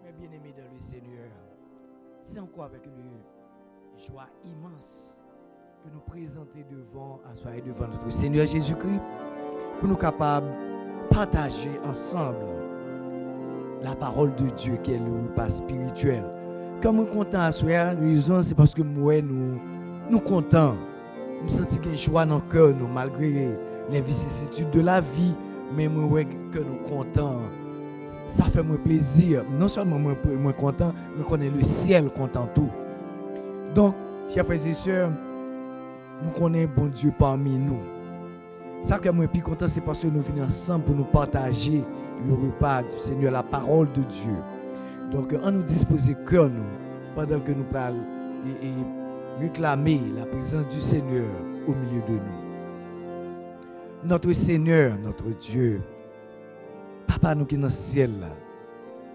Mes bien-aimés dans le Seigneur, c'est encore avec une joie immense que nous présentons devant, asseoir devant notre Seigneur Jésus-Christ, pour nous capables de partager ensemble la parole de Dieu qui est le repas spirituel. Comme nous comptons à soir, raison c'est parce que moi nous comptons, nous sentons une joie dans le cœur, nous, malgré les vicissitudes de la vie, mais moi que nous comptons. Ça fait moi plaisir. Non seulement moi content, mais qu'on est le ciel content tout. Donc, chers frères et sœurs, nous connaissons bon Dieu parmi nous. Ça que moi plus content, c'est parce que nous venons ensemble pour nous partager le repas du Seigneur, la parole de Dieu. Donc, on nous dispose cœur nous pendant que nous parlons et réclamer la présence du Seigneur au milieu de nous. Notre Seigneur, notre Dieu, Papa nous qui est dans le ciel là,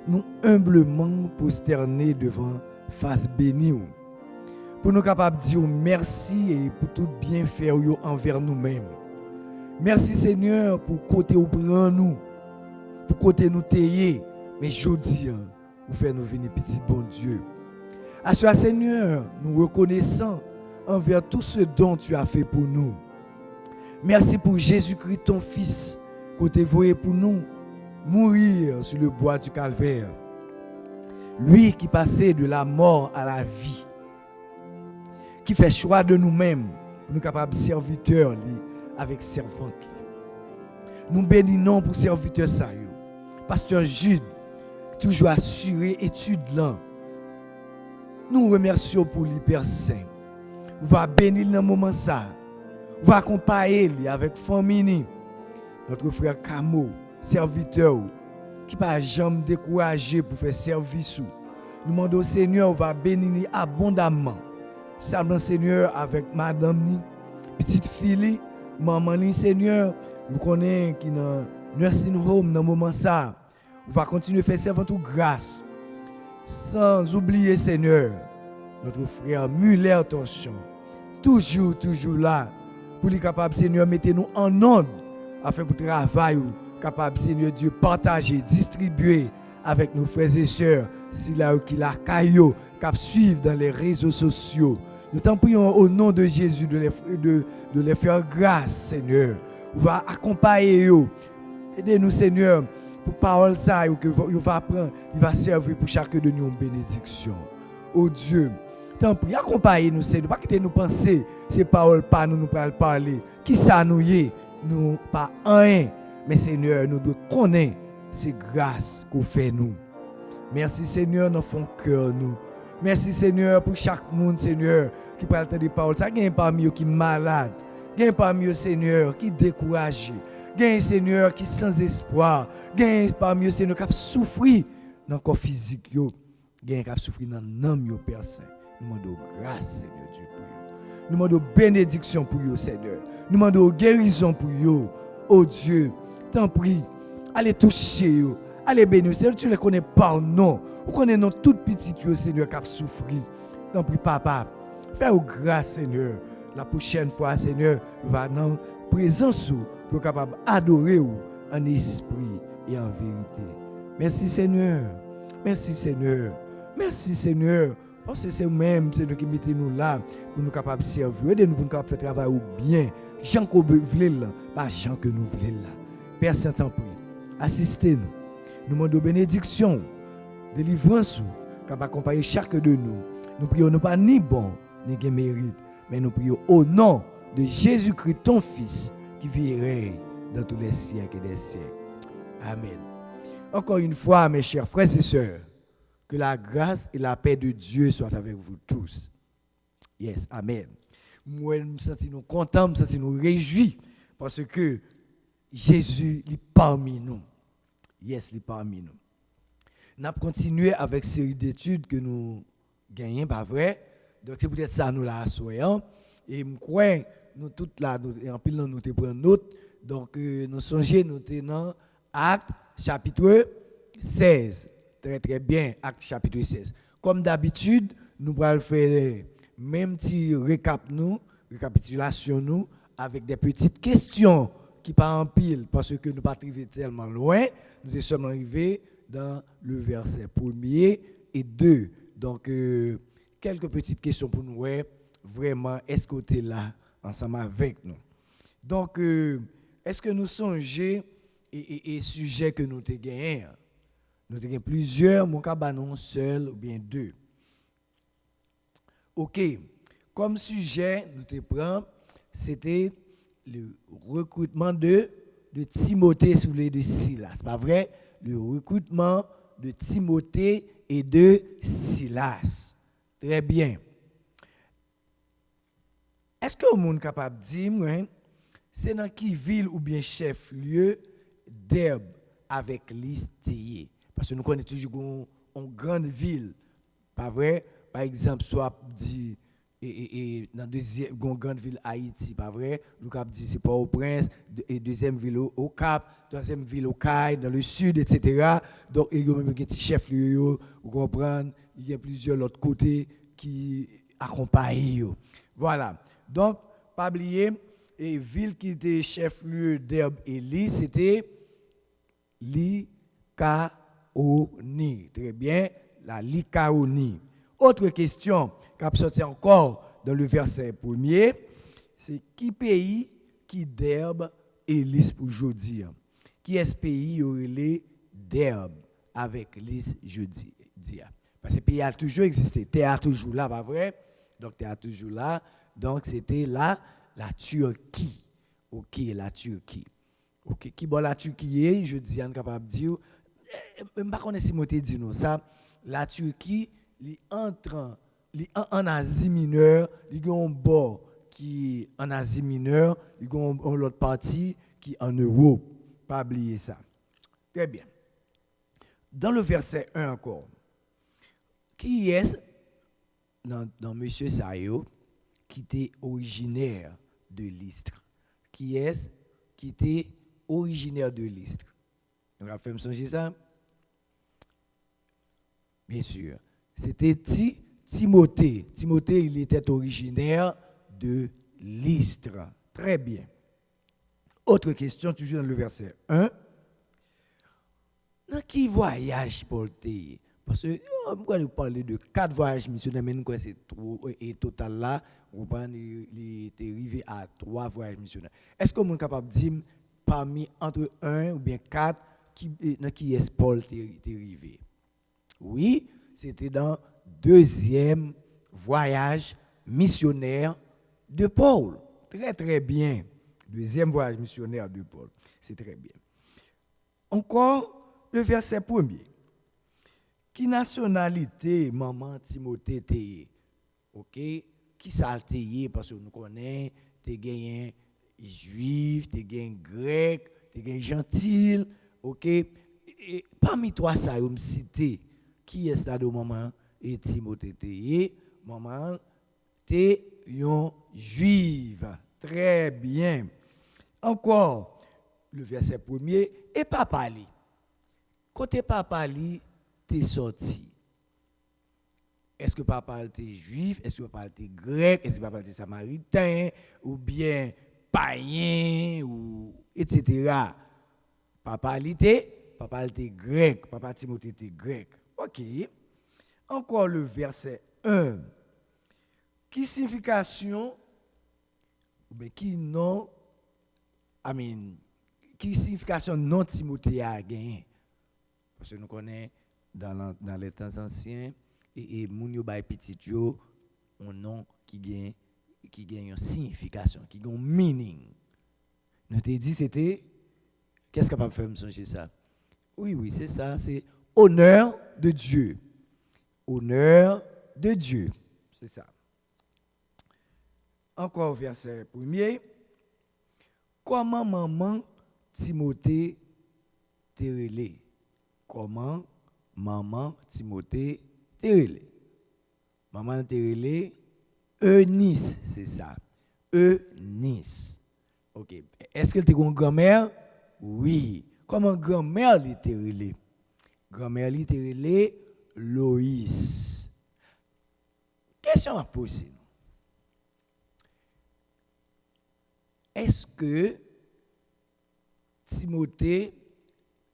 nous humblement prosterner devant face bénie pour nous capables de dire merci et pour tout bien faire envers nous-mêmes. Merci Seigneur pour côté où prend nous, pour côté nous tailler, mais jodi vous faire nous venir petit bon Dieu. À ce Seigneur, nous reconnaissons envers tout ce dont tu as fait pour nous. Merci pour Jésus-Christ ton fils côté voyé pour nous mourir sur le bois du calvaire. Lui qui passait de la mort à la vie, qui fait choix de nous-mêmes pour nous capables serviteurs avec servante. Nous bénissons pour serviteur ça yo. Pasteur Jude, toujours assuré étude là. Nous remercions pour l'hyper saint. Vous va bénir dans moment ça. Vous va accompagner avec famille. Notre frère Camo, serviteur qui pas jamais découragé pour faire service. Nous demandons au Seigneur va bénir abondamment. Salut Seigneur avec madame ni, petite fille, maman ni Seigneur, vous connaissez qui dans nursing home dans moment ça. On va continuer à faire servante grâce. Sans oublier Seigneur, notre frère Muller Torchon, toujours là pour les capables Seigneur mettez-nous en ordre afin que le travail capable Seigneur Dieu partager, distribuer avec nos frères et sœurs, si là qui la caillou cap suivre dans les réseaux sociaux. Nous t'en prions au nom de Jésus de les faire grâce Seigneur. On va accompagner eux. Aidez-nous Seigneur pour parole ça que vous va apprendre, il va servir pour chacun de nous une bénédiction. Oh Dieu, t'en prie, accompagnez-nous Seigneur, pas quitter nous penser ces paroles pas nous parler. Qui ça nous y est, nous pas rien. Mais Seigneur, nous devons connaître ces grâces qu'on fait nous. Merci Seigneur, dans fond cœur nous. Merci Seigneur pour chaque monde Seigneur qui parle des paroles. Ça gagne parmi eux qui malade, gagne parmi eux Seigneur qui découragé, gagne Seigneur qui sans espoir, gagne parmi eux Seigneur qui souffri dans le corps physique yo, gagne qui souffri dans l'âme yo Père Saint. Nous demandons grâce Seigneur Dieu pour eux. Nous demandons bénédiction pour eux Seigneur. Nous demandons guérison pour eux. Oh Dieu, t'en prie, allez toucher eux. Allez bénir, Seigneur, tu les connais par nom. Vous connaissez nos toutes petites, Seigneur, qui a souffert. Donc, papa, fais-vous grâce, Seigneur. La prochaine fois, Seigneur, va dans présence pour capable adorer en esprit et en vérité. Merci, Seigneur. Merci, Seigneur. Merci, Seigneur. Parce que c'est vous-même, Seigneur, qui mettez nous là pour nous capables de servir. Aidez-nous pour nous capables de faire travail bien. Jean qu'on veut là, pas Jean que nous voulons là. Père Saint-Esprit, assistez-nous. Nous demandons bénédiction, délivrance, qui va accompagner chacun de nous. Nous prions non pas ni bon, ni qui mérite, mais nous prions au nom de Jésus-Christ, ton Fils, qui vit et règne dans tous les siècles et des siècles. Amen. Encore une fois, mes chers frères et sœurs, que la grâce et la paix de Dieu soient avec vous tous. Yes, Amen. Moi, je me sens content, je me sens réjoui, parce que Jésus est parmi nous. Yes, il est parmi nous. Nous avons continué avec une série d'études que nous gagnons, pas vrai? Donc, c'est peut-être ça, nous la soyons. Et je crois, nous tous là, en pile, nous te prenons note. Donc, nous songeons, nous tenons Acte chapitre 16. Très, très bien, Acte chapitre 16. Comme d'habitude, nous allons faire même petit récapitulation nous, avec des petites questions qui pas en pile parce que nous pas arrivé tellement loin, nous sommes arrivés dans le verset 1er et 2. Donc, quelques petites questions pour nous. Ouais, vraiment, est-ce que tu es là ensemble avec nous? Donc, est-ce que nous songeons et sujets que nous avons gagnés? Nous avons plusieurs, mon cabanon seul ou bien deux. OK. Comme sujet, nous te prenons, c'était le recrutement de Timothée sous les de Silas. C'est pas vrai? Le recrutement de Timothée et de Silas. Très bien. Est-ce que le monde est capable de dire, c'est dans qui ville ou bien chef-lieu d'Herbe avec l'Istéie? Parce que nous connaissons toujours une grande ville. Pas vrai? Par exemple, soit dit dans deuxième grande ville Haïti, pas vrai? Nous cap dit c'est Port-au-Prince, et deuxième ville au Cap, troisième ville au Caille, dans le sud, etc. Donc il y a même un petit chef-lieu, vous comprenez? Il y a plusieurs autres côtés qui accompagnent. Voilà. Donc, pas oublier, et ville qui était chef-lieu d'Herbe et Lis, c'était Lycaonie. Très bien, la Lycaonie. Autre question qui a sorti encore dans le verset 1er, c'est qui pays qui d'Herbe et Lis pour jeudi? Qui est ce pays où il est d'Herbe avec Lis jeudi? Parce que le pays a toujours existé, terre a toujours là, pas vrai? Donc terre a toujours là. Donc c'était là la Turquie. OK, la Turquie. OK, qui bon la Turquie est, je dis on capable de dire même pas connaître si moi te dit nous ça, la Turquie li entre en Asie mineure, il y a un bord qui en Asie mineure, il y a l'autre partie qui en Europe. Pas oublier ça. Très bien. Dans le verset 1 encore. Qui est dans monsieur Sayo qui était originaire de Lystre? Qui est qui était originaire de Lystre? On a fait me songer ça? Bien sûr. C'était Timothée. Timothée, il était originaire de Lystre. Très bien. Autre question, toujours dans le verset 1. Dans qui voyage Paul était? Parce que, pourquoi nous parler de 4 voyages missionnaires, mais nous c'est trop, et total là, il était arrivé à 3 voyages missionnaires. Est-ce que vous êtes capable de dire, parmi entre 1 ou bien 4, qui est Paul était arrivé? Oui, c'était dans le deuxième voyage missionnaire de Paul. Très, très bien. Deuxième voyage missionnaire de Paul. C'est très bien. Encore, le verset 1er. Qui nationalité maman Timothée était? OK? Qui ça était? Parce que nous connaissons, tu gagné juif, tu gagné grec, tu gagné gentil. OK? Et parmi toi, ça, vous me citez. Qui est là de maman et Timothée était? Maman, tu une juive. Très bien. Encore, le verset 1er. Et papa li. Côté papa li, t'es sorti. Est-ce que papa était juif? Est-ce que papa était grec? Est-ce que papa était samaritain? Ou bien païen? Ou etc. Papa était grec. Papa Timothée était grec. OK. Encore le verset 1. Qui signification? Ou bien qui non? Qui signification non Timothée a gagné? Parce que nous connaissons dans les temps anciens, et moun yo bay petit yo, un nom qui gagne une signification, qui gagne un meaning. Nous te dit c'était, qu'est-ce qu'on peut faire me songer ça? Oui, c'est ça, c'est honneur de Dieu. Honneur de Dieu, c'est ça. Encore verset 1er. Comment maman Timothée te relé? Comment maman Timothée te relé? Maman te relé Eunice, c'est ça. Eunice. OK. Est-ce que tu as une grand-mère? Oui. Comment grand-mère te relé? Grand-mère te relé Loïs. Question à poser. Est-ce que Timothée,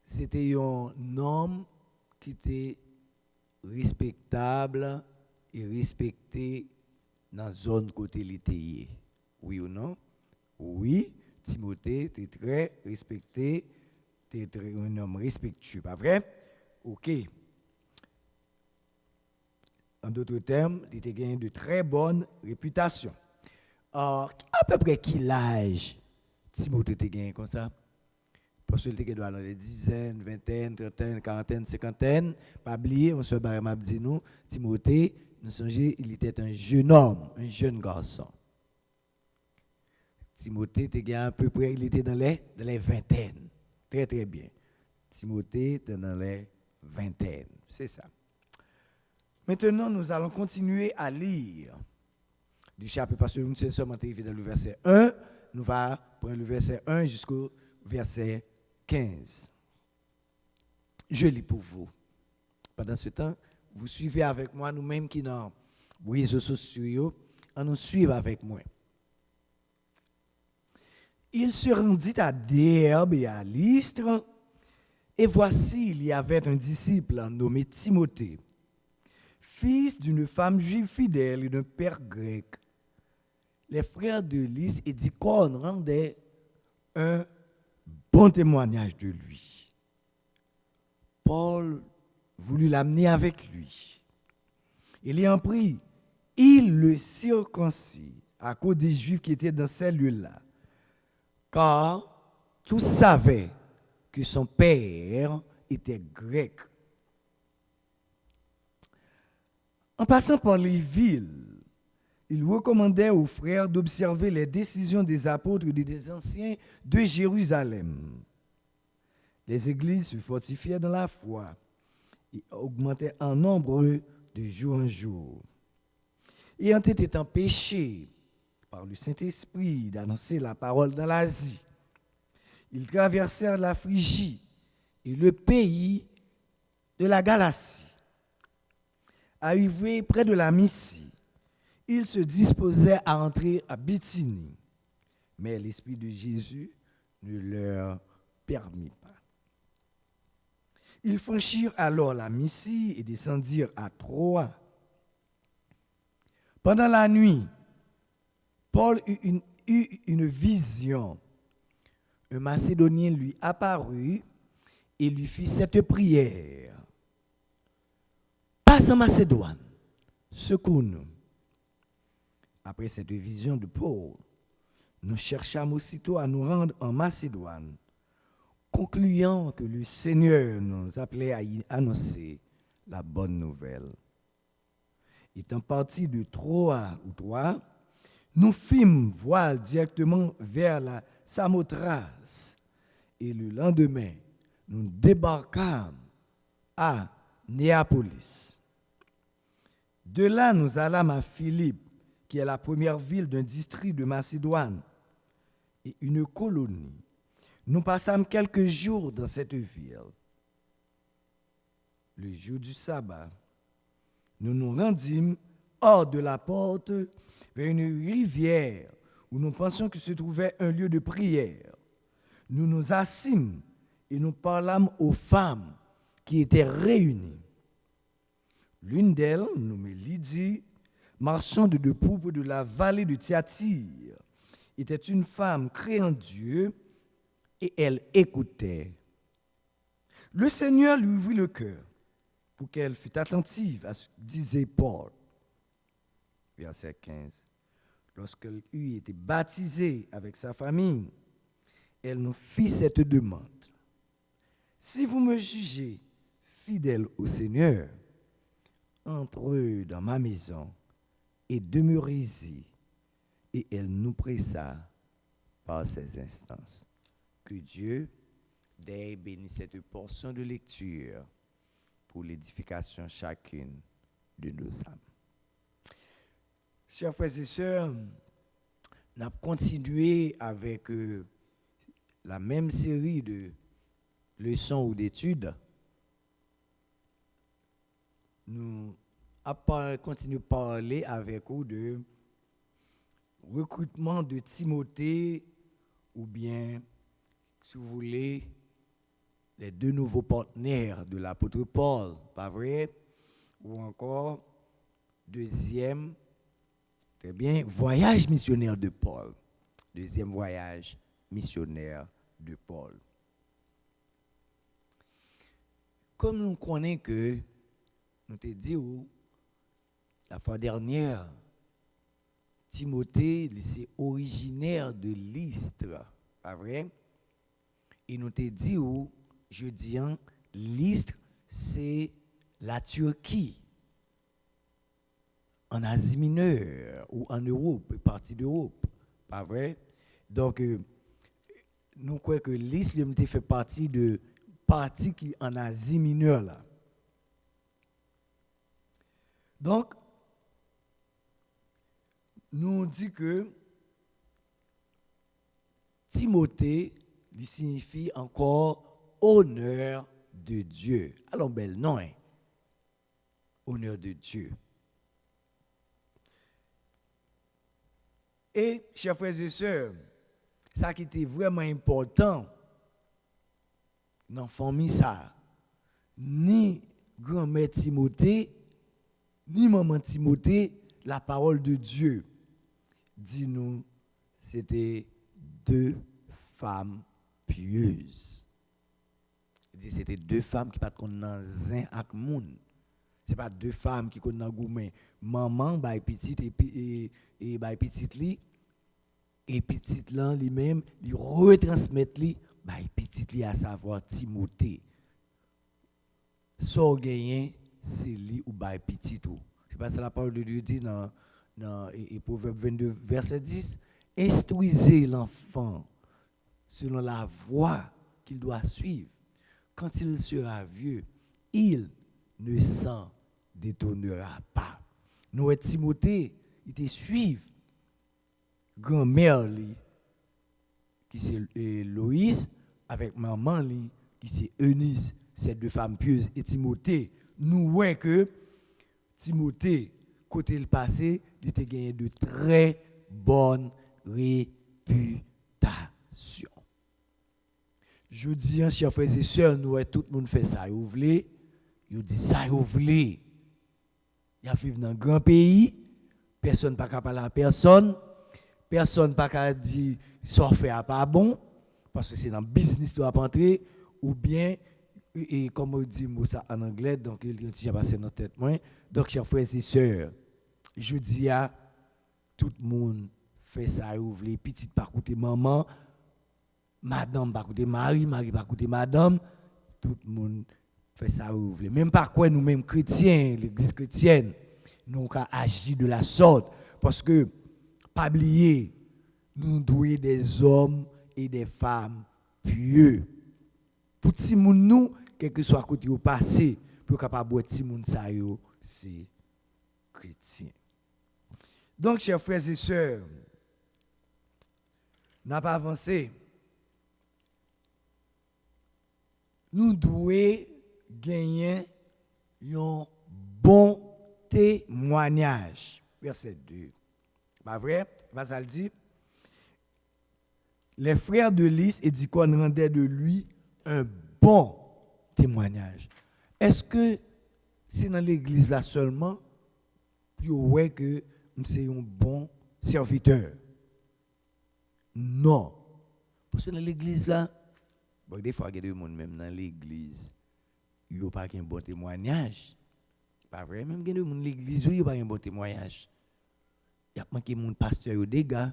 c'était un homme qui était respectable et respecté dans la zone côté l'été. Oui ou non? Oui, Timothée était très respecté, était un homme respectueux, pas vrai? OK. En d'autres termes, il était gagné de très bonne réputation. À peu près quel âge Timothée était gagné comme ça? Parce qu'il était dans les dizaines, vingtaines, trentaines, quarantaines, cinquantaines. Pas oublier, on se barre m'a dit nous, Timothée, nous songeons, il était un jeune homme, un jeune garçon. Timothée était à peu près, il était dans les vingtaines. Très très bien. Timothée était dans les vingtaines. C'est ça. Maintenant, nous allons continuer à lire du chapitre, parce que nous sommes seulement arrivés dans le verset 1. Nous allons prendre le verset 1 jusqu'au verset 15. Je lis pour vous. Pendant ce temps, vous suivez avec moi, nous-mêmes qui dans les réseaux sociaux, on nous suit avec moi. Il se rendit à Derbe et à Lystre, et voici, il y avait un disciple nommé Timothée, fils d'une femme juive fidèle et d'un père grec. Les frères de Lys et d'Icône rendaient un bon témoignage de lui. Paul voulut l'amener avec lui. Il y en prit, il le circoncit à cause des Juifs qui étaient dans ces lieux-là, car tous savaient que son père était grec. En passant par les villes, il recommandait aux frères d'observer les décisions des apôtres et des anciens de Jérusalem. Les églises se fortifiaient dans la foi et augmentaient en nombre de jour en jour. Ayant été empêchés par le Saint-Esprit d'annoncer la parole dans l'Asie, ils traversèrent la Phrygie et le pays de la Galatie. Arrivés près de la Mysie, ils se disposaient à entrer à Bithynie, mais l'Esprit de Jésus ne leur permit pas. Ils franchirent alors la Mysie et descendirent à Troie. Pendant la nuit, Paul eut une vision. Un Macédonien lui apparut et lui fit cette prière. Passe en Macédoine, secours-nous. Après cette vision de Paul, nous cherchâmes aussitôt à nous rendre en Macédoine, concluant que le Seigneur nous appelait à y annoncer la bonne nouvelle. Étant partis de Troie, nous fîmes voile directement vers la Samothrace et le lendemain, nous débarquâmes à Néapolis. De là, nous allâmes à Philippe, qui est la première ville d'un district de Macédoine et une colonie. Nous passâmes quelques jours dans cette ville. Le jour du sabbat, nous nous rendîmes hors de la porte vers une rivière où nous pensions que se trouvait un lieu de prière. Nous nous assîmes et nous parlâmes aux femmes qui étaient réunies. L'une d'elles, nommée Lydie, marchande de pourpre de la vallée de Thyatire, était une femme créant Dieu et elle écoutait. Le Seigneur lui ouvrit le cœur pour qu'elle fût attentive à ce que disait Paul. Verset 15. Lorsqu'elle eut été baptisée avec sa famille, elle nous fit cette demande. Si vous me jugez fidèle au Seigneur, entrez dans ma maison et demeurez-y. Et elle nous pressa par ses instances. Que Dieu bénisse cette portion de lecture pour l'édification chacune de nos âmes. Chers frères et sœurs, nous avons continué avec la même série de leçons ou d'études. Nous avons continué à parler avec vous de recrutement de Timothée, ou bien, si vous voulez, les deux nouveaux partenaires de l'apôtre Paul, pas vrai? Ou encore, deuxième, très bien, voyage missionnaire de Paul. Deuxième voyage missionnaire de Paul. Comme nous connaissons que, nous te dit la fois dernière, Timothée, c'est originaire de Lystre, pas vrai? Et nous te dit jeudi, Lystre, c'est la Turquie, en Asie mineure ou en Europe, partie d'Europe, pas vrai? Donc, nous croyons que l'islam fait partie de partie qui en Asie mineure là. Donc, nous dit que Timothée il signifie encore honneur de Dieu. Alors, bel nom, hein? Honneur de Dieu. Et, chers frères et sœurs, ça qui était vraiment important dans la famille, ça, ni grand-mère Timothée, ni maman Timothée, la parole de Dieu, dit-nous, c'était deux femmes pieuses. C'était deux femmes qui ne sont pas dans zin ak moun. C'est pas deux femmes qui sont dans goumen. Maman, bay petite et bay petite li. Et petite là lui-même, il retransmettre li, bay petite li à savoir Timothée. So gagné, c'est li ou bay petite ou. C'est pas ça la parole de Dieu dit dans Proverbe 22 verset 10. Instruisez l'enfant selon la voie qu'il doit suivre. Quand il sera vieux, il ne s'en détournera pas. Nous, Timothée, il te suive. Grand-mère, qui c'est Loïs, avec maman, qui c'est Eunice, ces deux femmes pieuses, et Timothée. Nous voyons que Timothée, côté le passé, il a gagné de très bonnes réputations. Je dis, chers frères et sœurs, nous, tout le monde fait ça. Vous voulez, vous dit ça, vous voulez. Il y a vivre dans un grand pays, personne ne peut pas parler à personne, personne ne peut pas dire ça fait pas bon, parce que c'est dans le business qui doit entrer, ou bien, et comme on dit ça en anglais, donc il y a déjà passé dans la tête. Donc, chers frères et sœurs, je dis à tout le monde fait ça, vous voulez, petite par côté maman, madame par côté Marie par côté madame, tout le monde fait ça vous voulez. Même par quoi nous-mêmes chrétiens, l'église chrétienne, nous avons agi de la sorte. Parce que, pas oublier, nous devons des hommes et des femmes pieux. Pour tout le monde, nous, quel que soit côté au passé, pour capable de tout le monde, c'est chrétien. Donc, chers frères et sœurs, n'a pas avancé. Nous devons gagner un bon témoignage. Verset 2. Pas vrai? Ça le dit. Les frères de Lys et d'Icône rendaient de lui un bon témoignage. Est-ce que c'est dans l'église là seulement pour que c'est un bon serviteur? Non. Parce que dans l'église là, bon, des fois, il y a des gens même dans l'église, ils n'ont pas un bon témoignage. Pas vrai? Même dans l'église, ils n'ont pas un bon témoignage. Il y a manqué mon pasteur au dégâts,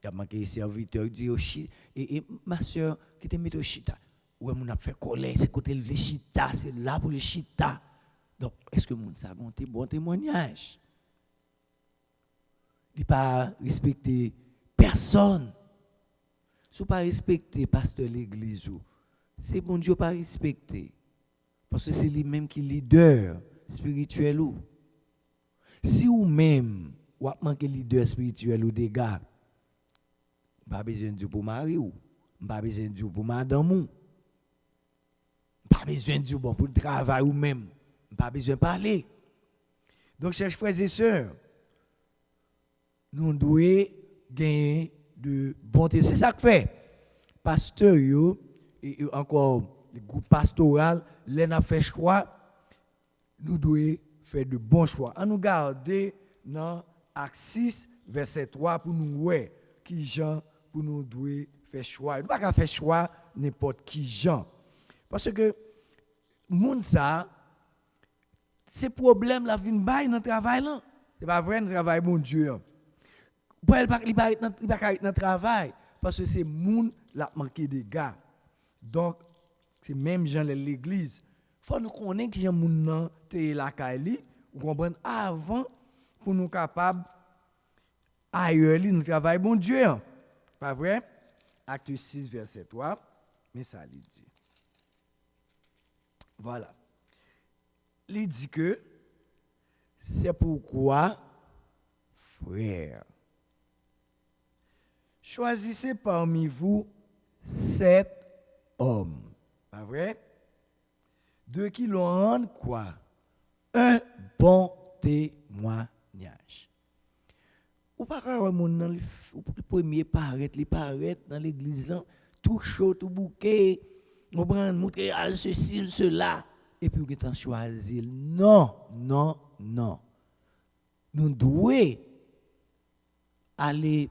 il y a manqué serviteur qui dit et ma soeur qui te met au chita. Ouais, mon a fait colère, c'est côté le chita, c'est là pour le chita. Donc, est-ce que mon ça a un bon témoignage? Il n'a pas respecté personne. Si vous ne pas respecter pasteur de l'église, c'est bon Dieu pas respecter. Parce que c'est lui-même qui est leader spirituel. Si vous-même, vous manquez leader spirituel ou des gars, pas besoin de Dieu pour marier ou, pas besoin de Dieu pour madame ou, pas besoin de Dieu pour le travail ou même, pas besoin de parler. Donc, chers frères et sœurs, nous devons gagner de bonté. C'est ça que fait. Pasteur, et encore les groupes pastoraux, les n'a fait choix, nous devons faire de bons choix. On nous garder dans Acte 6, verset 3 pour nous voir qui gens pour nous devons faire choix. Nous ne pouvons pas faire choix n'importe qui gens. Parce que moun ça c'est problème la vie bail dans travail là. C'est pas vrai dans travail mon Dieu. Pour il pas dans travail parce que c'est moun la manqué de gars. Donc c'est même gens de l'église. Faut nous connaître que moun nan te la kali, ou comprendre avant pour nous capable ailleurs li nous travail bon Dieu. Pas vrai? Acte 6 verset 3, mais ça lui dit. Voilà. Il dit que c'est pourquoi, frères, choisissez parmi vous 7 hommes. Pas vrai? De qui l'on rend quoi? Un bon témoignage. Ou pas quand mon dans le premier paraître dans l'église là, tout chaud, tout bouquet, on prend montrer al ceci, cela et puis on est choisi. Non. Nous devons aller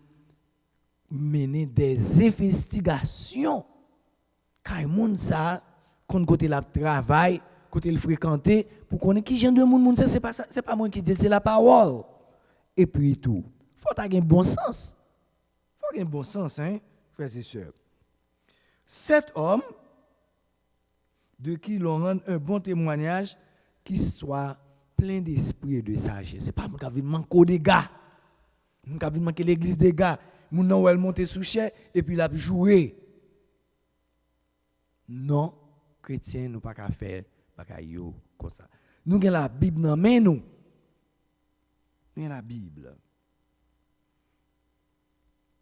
mener des investigations. Car moun ça qu'on côté la travail, côté le fréquenter pour connaître qui genre de monde ça c'est pas moi qui dis c'est la parole. Et puis tout. Faut avoir un bon sens. Faut avoir un bon sens hein, frères et sœurs. 7 hommes de qui l'on rend un bon témoignage qui soit plein d'esprit et de sagesse. C'est pas moi qui viens manquer des gars. Moi qui viens manquer l'église des gars. Mon nom elle monter sous chair et puis la jouer. Non, chrétien nous pas qu'à faire pas qu'à yo comme ça. Nous avons la Bible dans main nous. Nous avons la Bible.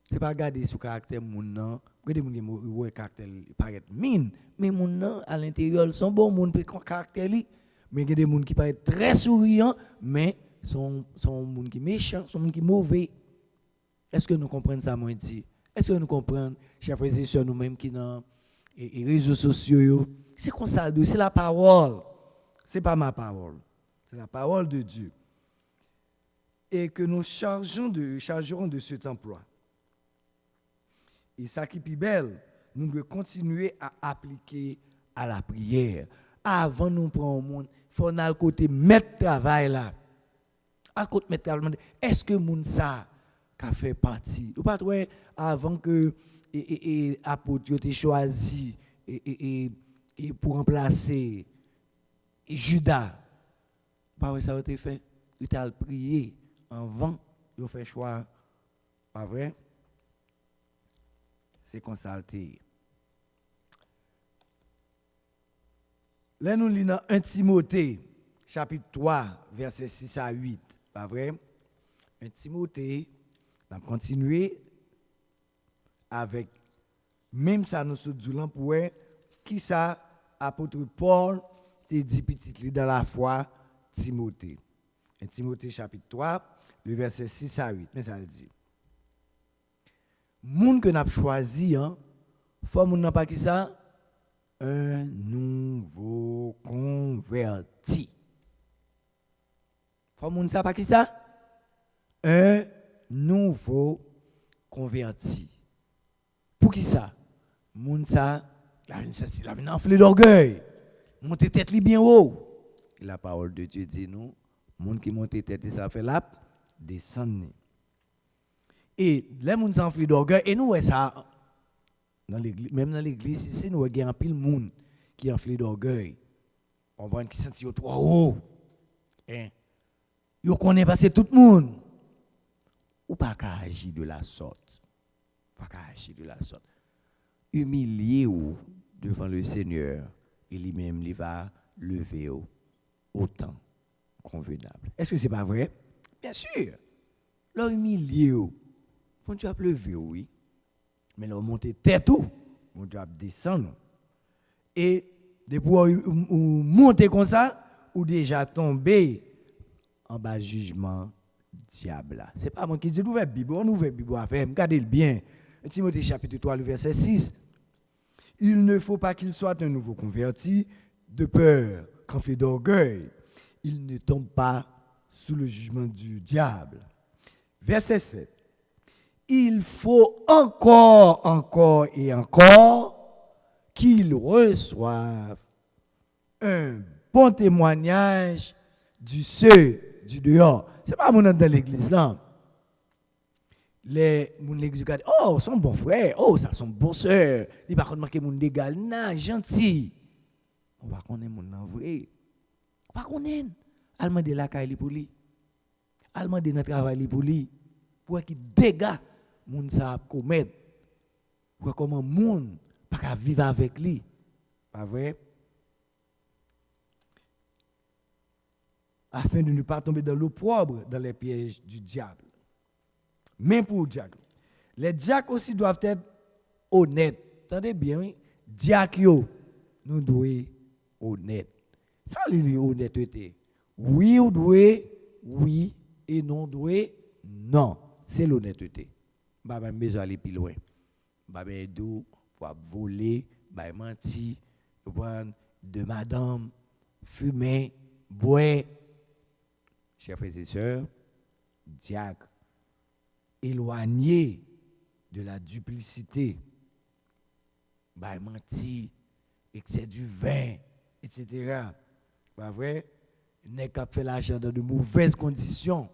C'est pas regarder sur caractère moun nan, regardez moun qui ouais caractère paraît mine, mais moun nan à l'intérieur sont bon moun peut caractère li, mais il y a des moun qui paraît très souriant mais sont moun qui méchant, sont moun qui mauvais. Est-ce que nous comprenons ça moi dit? Est-ce que nous comprenons chers frères et sœurs nous-mêmes qui dans les réseaux sociaux, c'est comme ça, c'est la parole. C'est pas ma parole. C'est la parole de Dieu. Et que nous chargerons de cet emploi. Et ça qui est plus belle, nous devons continuer à appliquer à la prière. Avant nous prendre au monde, il faut aller côté mettre travail là. À côté mettre travail, est-ce que moun ça a fait partie? Ou pas ouais, avant que apôtre ait choisi et pour remplacer Judas, pas vrai ça a été fait. Il a prié avant, il a fait choix, pas vrai? C'est consulté. Là, nous lisons 1 Timothée, chapitre 3, versets 6 à 8. Pas vrai? 1 Timothée, on va continuer avec, même ça, nous sommes du pour qui ça, apôtre Paul, te dit petit dans la foi, Timothée. 1 Timothée, chapitre 3, le verset 6 à 8. Mais ça le dit. Moun que n'a choisi faut moun n'a pas qui ça un nouveau converti. Faut moun ça pas qui ça un nouveau converti. Pour qui ça moun ça la vient enflé d'orgueil. Monter tête li bien haut. La parole de Dieu dit nous moun qui monte tête ça fait la descendre. Et les gens s'enflent d'orgueil, et nous, ça, dans l'église, même dans l'église, ici, nous avons un pile de monde qui enflent d'orgueil. On voit qui sentit trop haut. Ils connaissent passer tout le monde. Ou pas qu'à agir de la sorte. Pas qu'à agir de la sorte. Humiliez-vous devant le Seigneur, et lui-même, il va lever au temps convenable. Est-ce que ce n'est pas vrai? Bien sûr. Leur humiliez-vous. Mon Dieu a levé, oui. Mais là, monter tête tout, mon Dieu a descendu. Et depuis ou monter comme ça, ou déjà tombé en bas jugement diable. C'est pas moi qui dis l'ouvert Bible, on ouvre Bible à faire, regardez le bien. Timothée chapitre 3, le verset 6. Il ne faut pas qu'il soit un nouveau converti, de peur qu'en fait d'orgueil, il ne tombe pas sous le jugement du diable. Verset 7. Il faut encore et encore qu'il reçoive un bon témoignage du ceux du dehors. Ce n'est pas mon dans l'église là. Les moun l'église regarde, oh, son bon frère, oh, ça son bon sœur. Il va pas marquer moun d'égal, non, gentil. On va connaître mon nan vrai. On va connaître. Allemand de la caille pour lui. Allemand de notre travail pour lui. Pour qu'il dégâts moun ça commettre. Pour comment moun pas vivre avec lui. Pas vrai? Afin de ne pas tomber dans l'opprobre, dans les pièges du diable. Même pour le diacre. Les diacres aussi doivent être honnêtes. Attendez bien, oui. Diacres, nous devons être honnêtes. Ça, c'est honnêteté. Oui, ou doit, oui, et non, doit, non. C'est l'honnêteté. Je ne vais pas aller plus loin. Je vais pas pour voler, mentir, de madame, fumer, boire. Chers frères et sœurs, diacres, éloigné de la duplicité, mentir, et que c'est du vin, etc. Pas vrai? N'est qu'à faire l'argent dans de mauvaises conditions.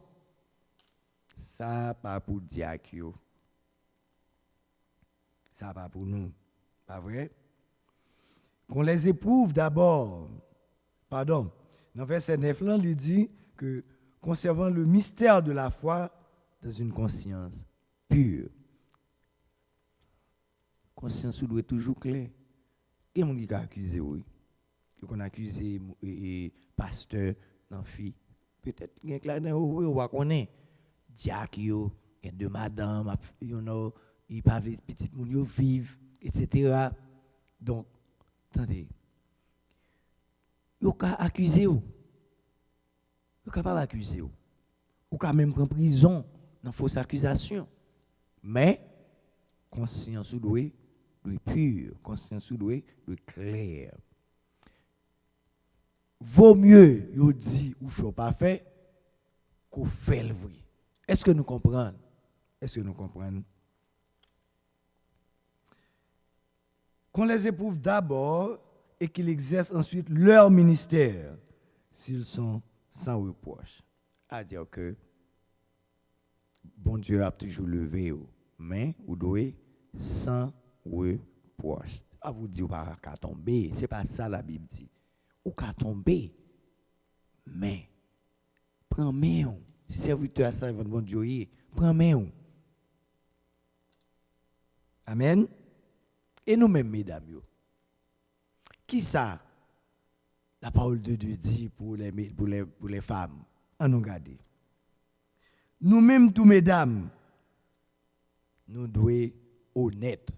Ça, pas pour diacre. Ça, pas pour nous. Pas vrai? Qu'on les éprouve d'abord. Pardon. Dans verset 9, là, il dit que conservant le mystère de la foi, dans une conscience pure. Conscience doit être toujours claire. Il y a des gens qui accusent, oui. Qui ont accusé pasteur, non fille. Peut-être qu'il y a des gens qui connaissent. Diacre, de madame, ils parlent de petites gens vivent, etc. Donc, attendez. Ils ont accusé. Ils sont capables d'accuser. Ils ont même prendre prison. Dans fausse accusation. Mais, conscience doit être pure, conscience doit être claire. Vaut mieux, vous dit ou faut pas faire, qu'on fait le vrai. Est-ce que nous comprenons? Est-ce que nous comprenons? Qu'on les éprouve d'abord et qu'ils exercent ensuite leur ministère s'ils sont sans reproche. À dire que bon Dieu a toujours levé, mais vous devez sans reproche. À vous dire, pas qu'à tomber, c'est pas ça la Bible dit. Ou qu'à tomber, mais prends main. Si serviteur à ça, bon Dieu, prends main. Amen. Et nous-mêmes, mesdames, qui ça la parole de Dieu dit pour les femmes? À nous garder. Nous-mêmes, tous mesdames, nous devons être honnêtes.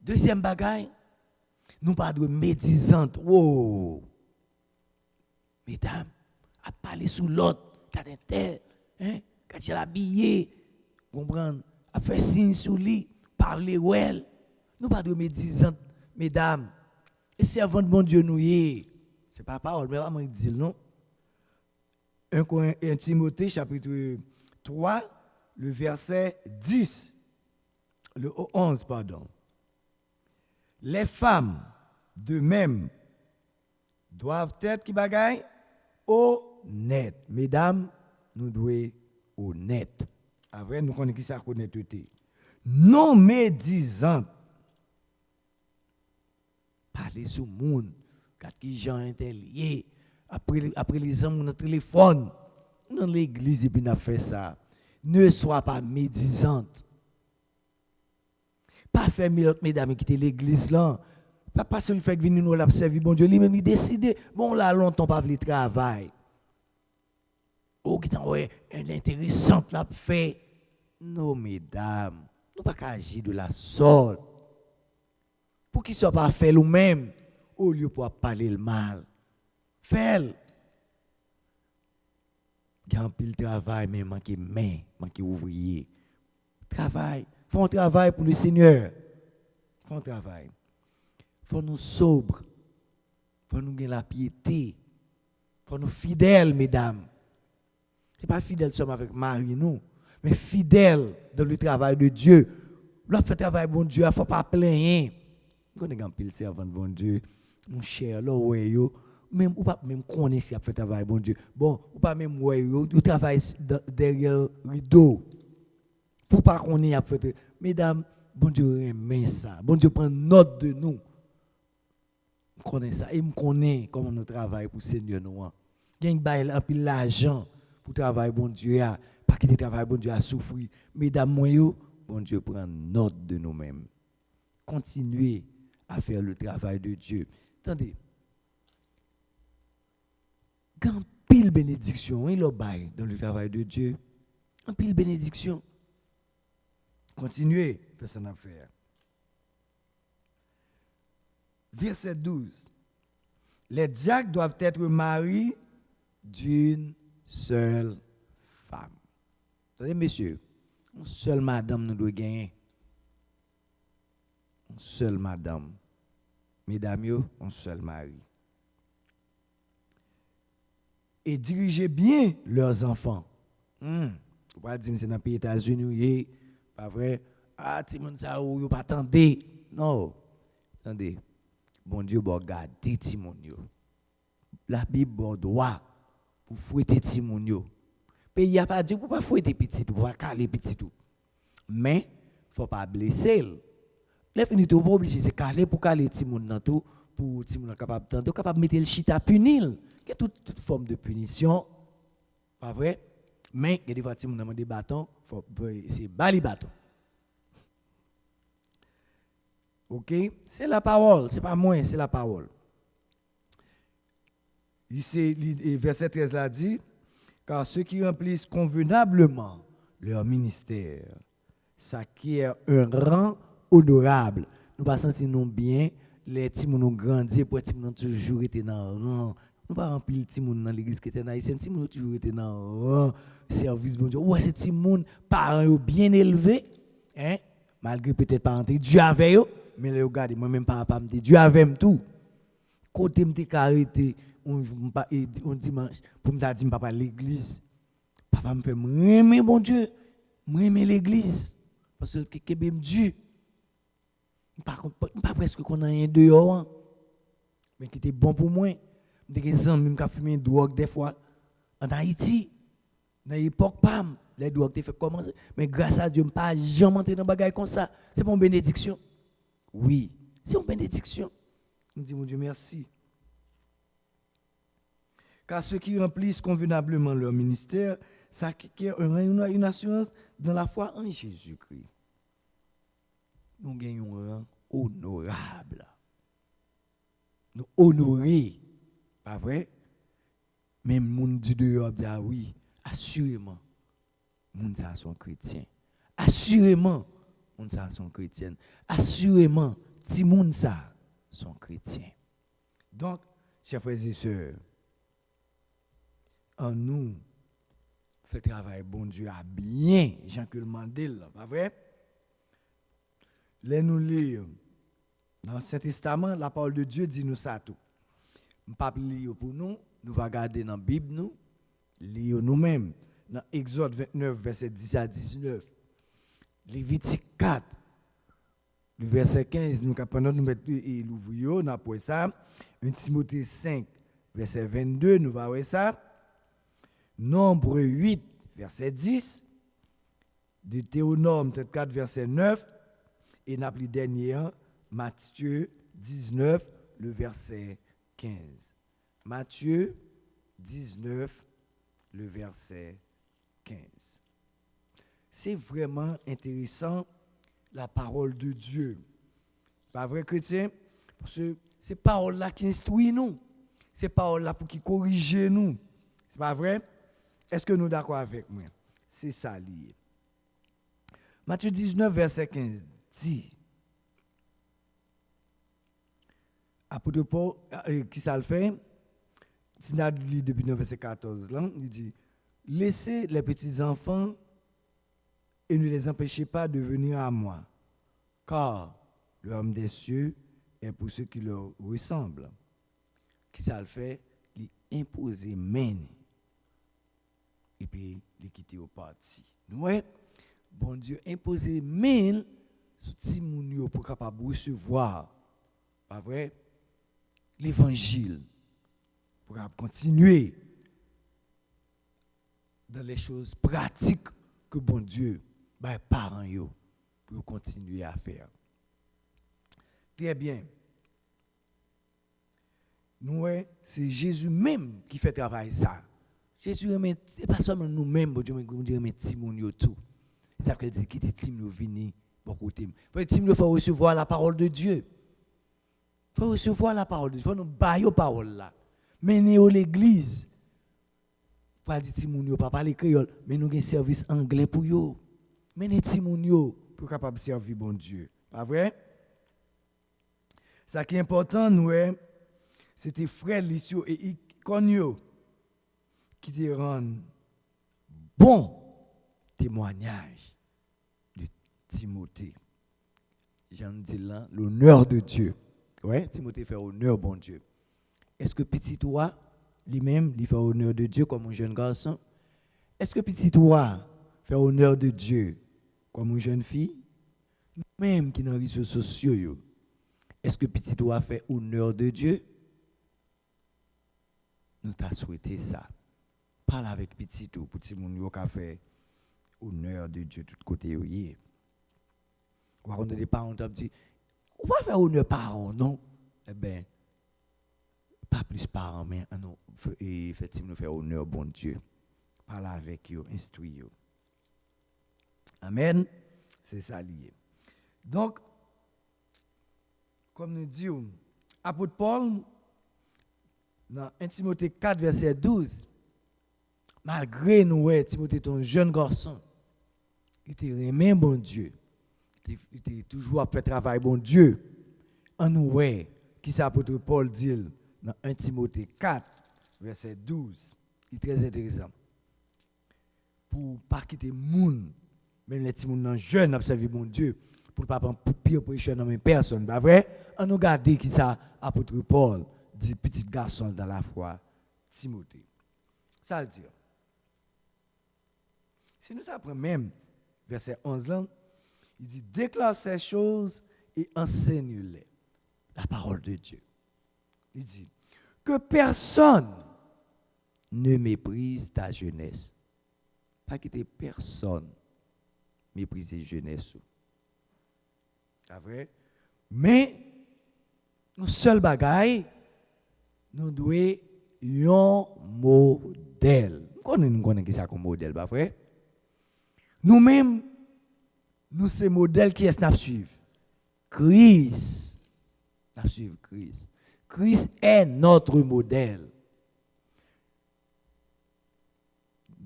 Deuxième bagaille, nous pas de médisantes. Wow. Mesdames, à parler sous l'autre, quand elle habillé, comprendre, à faire signe sous lui, parler well. Nous pas de médisantes, mesdames. Et servant de bon Dieu nous y. C'est pas parole, mais vraiment il dit non. 1 Timothée chapitre 3, le verset 10, le 11, pardon. Les femmes, de même, doivent être qui bagaille? Honnêtes. Mesdames, nous devons être honnêtes. Après, nous connaissons qui ça honnêteté. Non médisantes. Parler sur le monde. Quand les gens sont liés. Après les hommes, notre téléphone. Dans l'église, et puis nous fait ça. Ne sois pas médisante. Pas faire mesdames quitter l'église là. Pas passer le fait que venir nous l'observer, bon Dieu, lui-même il décide, bon là longtemps pas le travail. Oh, qui t'en ouais, intéressante l'a fait. Non mesdames, nous pas agir de la sorte. Pour qu'il soit pas fait nous-mêmes au lieu pour parler le mal. Fais-le. Il y a un pile travail mais manque main, manque ouvrier. Travail. Font un travail pour le Seigneur. Font un travail. Faut nous sobres. Faut nous gagner la piété. Faut nous fidèles, mesdames. C'est pas fidèles seulement avec Marie, nous, mais fidèles dans le travail de Dieu. L'autre fait travail bon Dieu, il ne faut pas plaindre. Quand on a un pile servant de bon Dieu, mon cher, là, ouais, même ou pas même connaître si a fait travail bon Dieu. Bon, ou pas même ouais, yo travail derrière rideau. Pour pas qu'on ait fait. Mesdames, bon Dieu aime ça. Bon Dieu prend note de nous. Je connais ça et je connais comment nous travaillons pour le Seigneur nous. Gagne bail un peu l'argent pour travailler bon Dieu pas que travail bon Dieu à souffrir. Mesdames, moi bon Dieu prend note de nous-mêmes. Continuez à faire le travail de Dieu. Attendez. Quand pile bénédiction, il bail dans le travail de Dieu. En pile bénédiction. Continuez, faites ça à faire. Verset 12. Les diacres doivent être mariés d'une seule femme. Attendez, messieurs, une seule madame nous doit gagner. Une seule madame. Mesdames, un seul mari. Et dirigez bien leurs enfants. Vous pouvez dire que c'est dans les États-Unis, pas vrai? Ah, Timon, ça, vous pas attendez. Non. Attendez. Bon Dieu, bon garder Timon. La Bible, bon droit pour fouetter Timon. Pays n'y a pas dit pour pas fouetter petit, pour pas caler petit tout. Mais, il ne faut pas blesser. Les finito pas obligé c'est caler pour caler Timon dans tout, pour Timon capable de mettre le chita punir. Il y a toute forme de punition, pas vrai? Mais il y a des fois Timon demande des bâtons, c'est bali bâton. OK? C'est la parole, c'est pas moi, c'est la parole. Ici, verset 13 là dit, car ceux qui remplissent convenablement leur ministère s'acquièrent un rang honorable. Nous pas sentir nous bien, les petits nous grandir pour petits nous toujours été dans rang. Nous pas remplir les petits dans l'église qui était dans ici, petits nous toujours été dans rang, service bon Dieu. Ouais, ces petits monde parents bien élevés, hein, malgré peut-être pas entrer Dieu avec eux, mais les regardez moi même papa me dit Dieu avec tout. Côté me arrêté on dimanche pour me dire papa l'église. Papa me fait m'aimer bon Dieu, m'aimer l'église parce que que Dieu pas presque qu'on a un dehors mais qui était bon pour moi. Des amis qui fumé drogue des fois en Haïti dans l'époque pam les drogues t'es fait commencer mais grâce à Dieu pas jamais entrer dans bagaille comme ça. C'est pour une bénédiction. Oui, c'est une bénédiction. Je dis mon Dieu merci. Car ceux qui remplissent convenablement leur ministère s'acquièrent une assurance dans la foi en Jésus-Christ. Nous gagnons un rang honorable. Nous honorer, pas vrai? Même monde du dehors, bien oui, assurément, monde ça sont chrétiens. Assurément, monde ça sont chrétiennes. Assurément, ti monde ça sont chrétiens. Donc, chers frères et sœurs, en nous, fait travail bon Dieu à bien, Jean-Claude Mandel, pas vrai? Nous lire dans le Saint-Testament, la parole de Dieu dit nous ça tout. Nous ne pas lire pour nous, nous va regarder dans la Bible, nous, lire nous-mêmes. Dans Exode 29, verset 10 à 19. Lévitique 4, le verset 15, nous pendant nous mettre l'ouvrier, nous après ça. 1 Timothée 5, verset 22, nous va voir ça. Nombre 8, verset 10. Deutéronome 34, verset 9. Et n'a plus dernier, Matthieu 19, le verset 15. Matthieu 19, le verset 15. C'est vraiment intéressant, la parole de Dieu. Pas vrai, chrétien? Parce que c'est parole-là qui instruit nous. C'est parole-là pour qui corrige nous. C'est pas vrai? Est-ce que nous sommes d'accord avec moi? C'est ça lié. Matthieu 19, verset 15 dit, apôtre Paul, qui ça le fait? C'est depuis le verset 14, là, il dit, laissez les petits enfants et ne les empêchez pas de venir à moi, car le royaume des cieux est pour ceux qui leur ressemblent. Qui ça le fait? Il impose main et puis il quitte au parti. Ouais, bon Dieu impose main sur petit moun yo pour capable recevoir, pas vrai? L'évangile pour continuer dans les choses pratiques que bon Dieu, les parents yo, pour continuer à faire. Très bien. Nous, c'est Jésus même qui fait travail ça. Jésus remet, c'est pas seulement nous-mêmes, bon Dieu, mais Dieu remet petit moun yo tout. C'est ça que dit qui était tim nous venir bon côté. Pour tim nous faut recevoir la parole de Dieu. Faut recevoir la parole de Dieu, faut nous bailler parole là. Mener à l'église. Pas dire ti moun yo pas parler créole, mais nous avons un service anglais pour yo. Mener ti moun yo pour capable servir bon Dieu. Pas vrai? Ça qui est important nous c'était frère Lycio et Iconio qui te rendent bon témoignage de Timothée. J'en dis là l'honneur de Dieu. Ouais, Timothée fait honneur bon Dieu. Est-ce que petit toi lui-même, il fait honneur de Dieu comme un jeune garçon? Est-ce que petit toi fait honneur de Dieu comme une jeune fille? Même qui dans les réseaux sociaux, est-ce que petit toi fait honneur de Dieu? Nous t'a souhaité ça. Parle avec petit tout, petit moun yo ka fait honneur de Dieu tout côté yo. Ou on des parents t'ont dit, on va faire honneur parents, non? Eh bien, pas plus parents, mais non, effectivement, faire honneur bon Dieu. Parle avec eux, instruis eux. Amen. C'est ça lié. Donc, comme nous disons, apôtre Paul, dans 1 Timothée 4, verset 12, malgré nous, Timothée est un jeune garçon, il était aimé bon Dieu. Il était toujours à faire travail bon Dieu. En nous, qui c'est apôtre Paul dit dans 1 Timothée 4, verset 12, il est très intéressant. Pour ne pas quitter moun, même les petits moun jeunes observer bon Dieu, pour ne pas prendre pire pression dans mes personnes. Pas vrai? On nous regarde qui ça apôtre Paul dit petit garçon dans la foi Timothée. Ça veut dire. Si nous apprenons même verset 11 là, il dit déclare ces choses et enseigne-les. La parole de Dieu. Il dit que personne ne méprise ta jeunesse. Pas quitter personne mépriser jeunesse. C'est vrai? Mais nous seul bagaille nous devons un modèle. Nous connaissons qui ça comme modèle, pas vrai? Nous-mêmes nous c'est modèle qui est n'a suivre. Christ. N'a suivre Christ. Christ est notre modèle.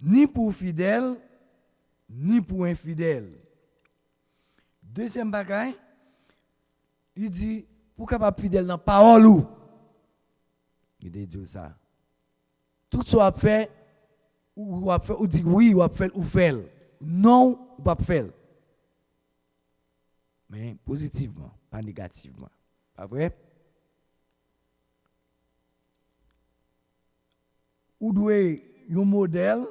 Ni pour fidèle, ni pour infidèle. Deuxième bagaille, il dit, pour capable fidèle dans la parole ou? Il dit ça. Tout ce qu'on fait, ou dit oui, ou fait, ou fait. Non, ou pas faire. Mais positivement, pas négativement. Pas vrai? Ou doit un modèle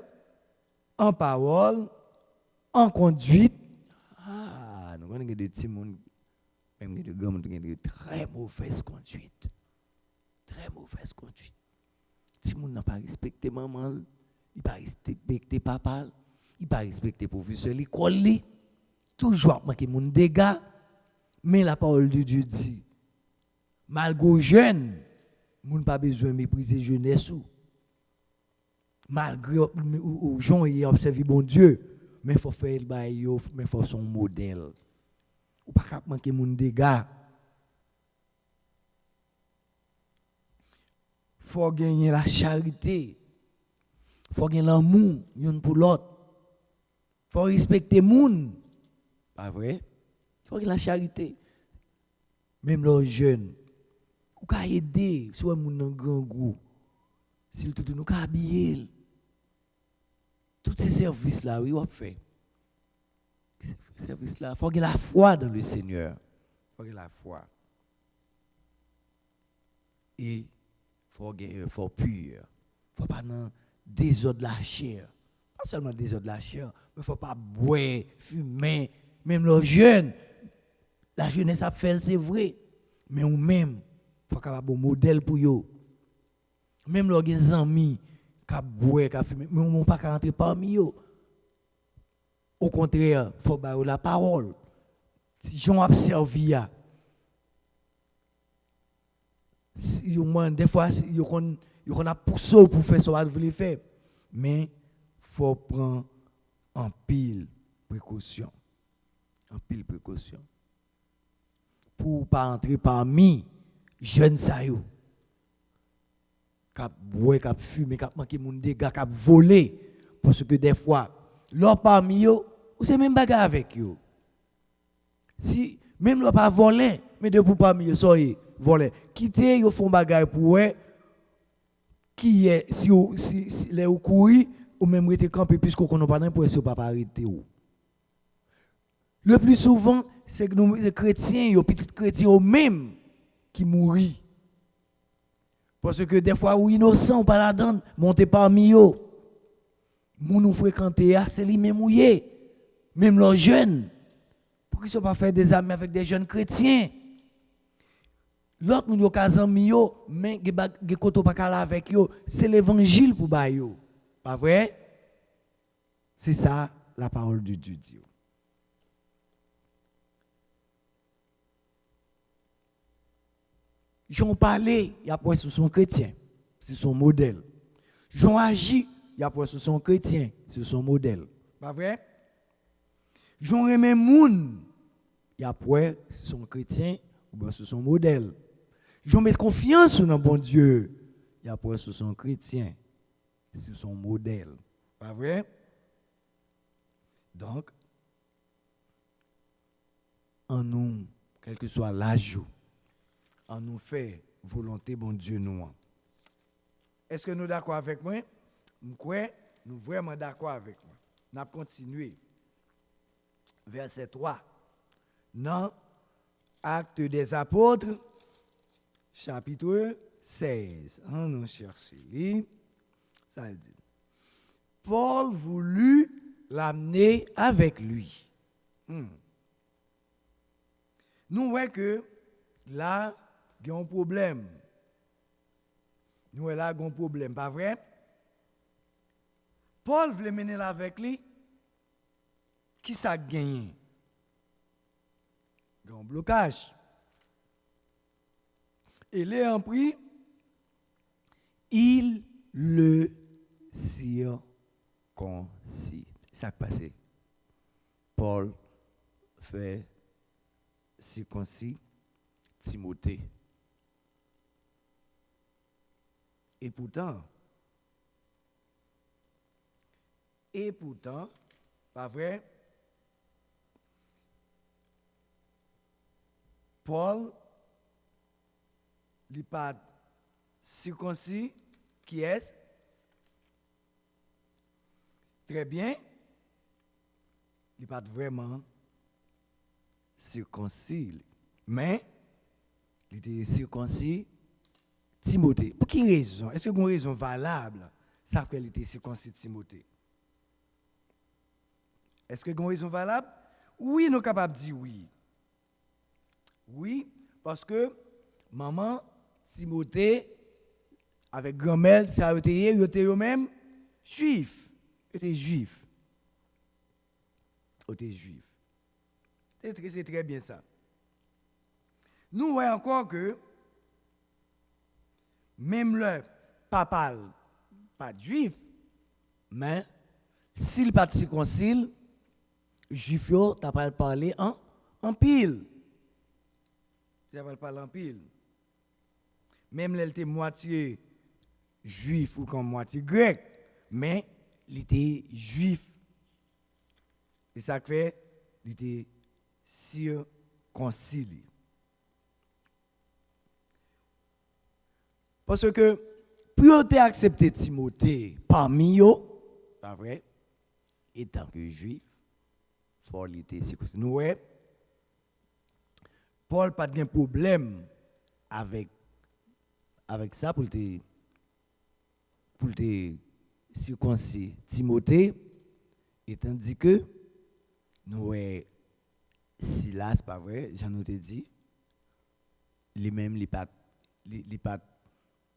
en parole, en conduite. Ah, nous avons des petits monde, même des grands monde qui ont de très mauvaise conduite. Très mauvaise conduite. Si moun n'a pas respecté maman, il pas respecté papa, il pas respecté professeur l'école, toujours manquer mon dégâts. Mais la parole de Dieu dit, malgré jeune, moun pas besoin de mépriser jeunesse ou. Malgré aux gens y observer bon Dieu, mais il faut faire le bail, mais il faut son modèle. Ou pas manquer mon dégâts. Il faut gagner la charité. Il faut gagner l'amour, l'un pour l'autre. Il faut respecter le monde. Pas vrai? Il faut gagner la charité. Même les jeunes. Ou qu'à aider, si on est un grand goût. Si tout nous qu'à habiller. Tous ces services-là, oui, on fait. service là, il faut qu'il y ait la foi dans le Seigneur. Il faut qu'il y ait la foi. Et il faut qu'il y ait un fort pur. Il ne faut pas dans désordre de la chair. Pas seulement désordre de la chair, mais il ne faut pas boire, fumer, même les jeunes. La jeunesse a fait, c'est vrai. Mais ou même, il faut qu'il y ait un bon modèle pour eux. Même les amis qui boivent, qui fument, mais on ne peut pas rentrer parmi eux. Au contraire, il faut avoir la parole. Si j'en observe, des fois, il y a poussé pour faire ce qu'on veut faire. Mais il faut prendre en pile précaution. En pile précaution. Pour ne pas entrer parmi les jeunes saillots. Qui boivent, qui fument, qui manquent de dégâts, qui volent. Parce que des fois, l'on parmi eux, c'est même bagarre avec eux. Si même l'on pas volé, mais de pour parmi eux, soyez volé. Quittez, ils font bagarre pour eux. Qui est, si les ou courir, ou même rester campé, puisqu'on ne pas pour essayer de pas arrêter. Le plus souvent, c'est que nous, les chrétiens, les petits chrétiens eux-mêmes, qui mourent. Parce que des fois, ou innocents, ou pas là-dedans, monter parmi eux. Nous fréquenter, c'est les mêmes mouillés. Même les jeunes. Pourquoi ils ne sont pas faire des amis avec des jeunes chrétiens? L'autre, nous avons amis, mais ils ne pas avec eux. C'est l'évangile pour eux. Pas vrai? C'est ça, la parole de Dieu. J'en parlais, il y a point sur son chrétien. C'est son modèle. J'en agis, il y a point sur son chrétien. C'est son modèle. Pas vrai? J'en remets moun, il y a point sur son chrétien ou bien sur son modèle. J'en mets confiance dans bon Dieu, il y a point sur son chrétien, sur son modèle. Pas vrai? Donc, en nous, quel que soit l'âge, en nous fait volonté bon Dieu nous. Est-ce que nous sommes d'accord avec moi? Nous sommes vraiment d'accord avec moi. Nous allons continuer. Verset 3. Dans Actes des Apôtres, chapitre 16. On nous cherche. Ça dit. Paul voulut l'amener avec lui. Nous voyons que là, il y a un problème. Nous voyons là, il y a un problème, pas vrai? Paul voulait mener là avec lui. Qui ça gagne? Il y a un blocage. Et les en pris, il le circoncis. Ça qui passe. Paul fait circoncis Timothée. Et pourtant, pas vrai, Paul, il n'est pas circoncis, qui est? Très bien, il n'est pas vraiment circoncis, mais il était circoncis Timothée. Pour quelle raison? Est-ce qu'il y a une raison valable? Ça fait qu'il était circoncis Timothée. Est-ce qu'il y a une raison valable? Oui, nous sommes capables de dire oui. Oui, parce que maman, Timothée, avec grand-mère, ça a été eux-mêmes juifs. Ils étaient juifs. C'est très bien ça. Nous voyons encore que même le papa, pas juif, mais s'il pas circoncis, juif, tu pas parler en pile. Tu pas parler en pile. Même elle était moitié juif ou comme moitié grec, mais il était juif. Et ça fait, il était circoncis. Parce que pour te accepter Timothée parmi eux, pas vrai, étant que juif, faut l'été circoncis. Nous, ouais, Paul pas de problème avec ça pour te circoncis Timothée, et tandis que nous, ouais, Silas, pas vrai, j'en ai dit, lui-même, il pas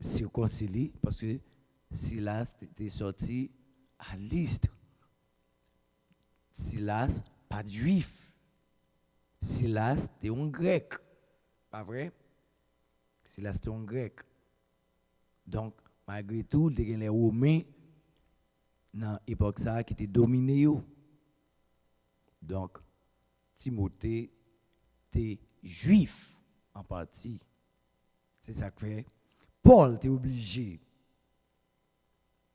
circoncis parce que Silas était sorti à Lystre. Silas, pas de juif. Silas, c'était un grec. Pas vrai? Silas, c'était un grec. Donc, malgré tout, il y a les Romains dans l'époque ça qui étaient dominés. Donc, Timothée était juif en partie. C'est ça que fait. Paul était obligé de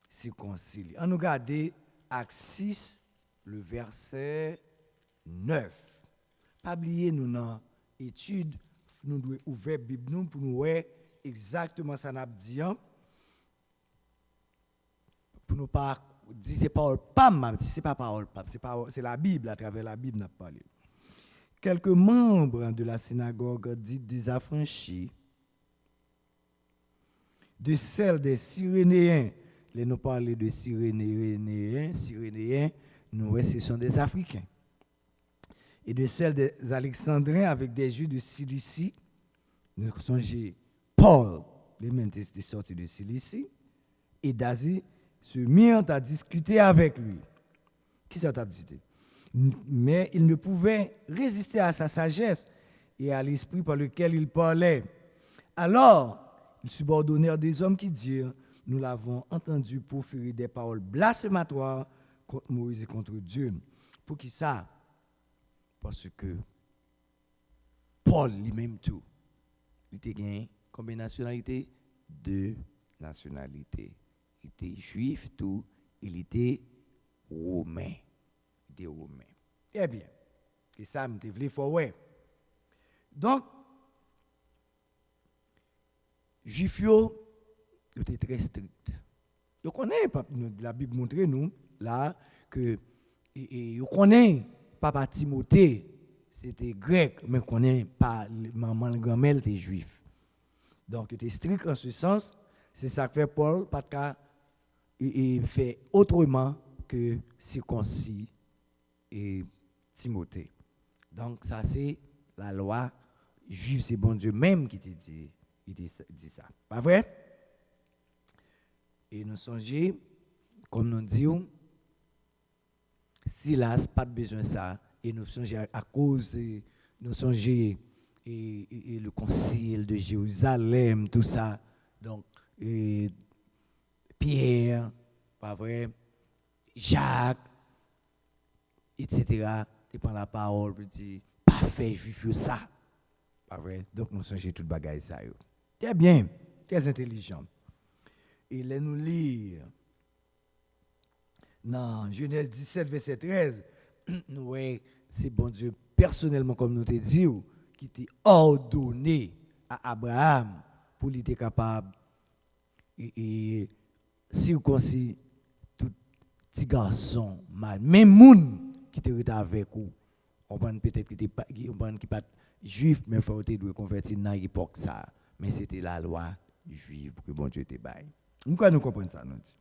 circoncilier. On nous regarde Actes 6, le verset 9. Pas oublier nous dans l'étude, nous devons ouvrir la Bible nous pour nous voir exactement ça n'a dit. Pour nous pas dire c'est parole pam, c'est pas parole pam, c'est la Bible, à travers la Bible n'a parlé. Quelques membres de la synagogue dite des affranchis, de celle des Cyrénéens, les nous parler de Cyrénéens, nous ce sont des Africains. Et de celle des Alexandrins avec des Juifs de Cilicie, nous songez Paul, les mêmes étaient sortis de Cilicie, et d'Asie, se mirent à discuter avec lui. Qui ça t'a dit? Mais il ne pouvait résister à sa sagesse et à l'esprit par lequel il parlait. Alors, ils subordonnèrent des hommes qui dirent, nous l'avons entendu proférer des paroles blasphématoires contre Moïse et contre Dieu. Pour qui ça? Parce que Paul lui-même tout, il était gagné combien de nationalités? 2 nationalités. Il était juif tout, il était romain. Il était romain. Eh bien, et ça me voulait faire ouais. Donc, juif yo était très strict. Vous connaissez, la Bible montre nous là que vous connaissez papa Timothée, c'était grec, mais vous connaissez pas maman le grand-mère était juif. Donc il était strict en ce sens, c'est ça que fait Paul pas il fait autrement que circoncis et Timothée. Donc ça c'est la loi juive, c'est bon Dieu même qui te dit ça. Pas vrai? Et nous songeons, comme nous disons, Silas, pas de besoin de ça. Et nous songeons à cause de, nous songeons et le concile de Jérusalem, tout ça. Donc, Pierre, pas vrai, Jacques, etc. Tu prends la parole pour dire, pas fait juif ça. Pas vrai? Donc, nous songeons tout le bagage ça. Très bien, très intelligent. Et là, nous lire dans Genèse 17, verset 13, nous voyons, c'est bon Dieu personnellement, comme nous te dit, qui t'a ordonné à Abraham pour qu'il était capable et circoncis tout petit garçon mal. Même monde qui était avec vous, on pense peut-être qu'il n'était pas juif, mais il faut doit convertir dans l'époque ça. Mais c'était la loi juive que bon Dieu te baille. Pourquoi nous comprenons ça, nous dit?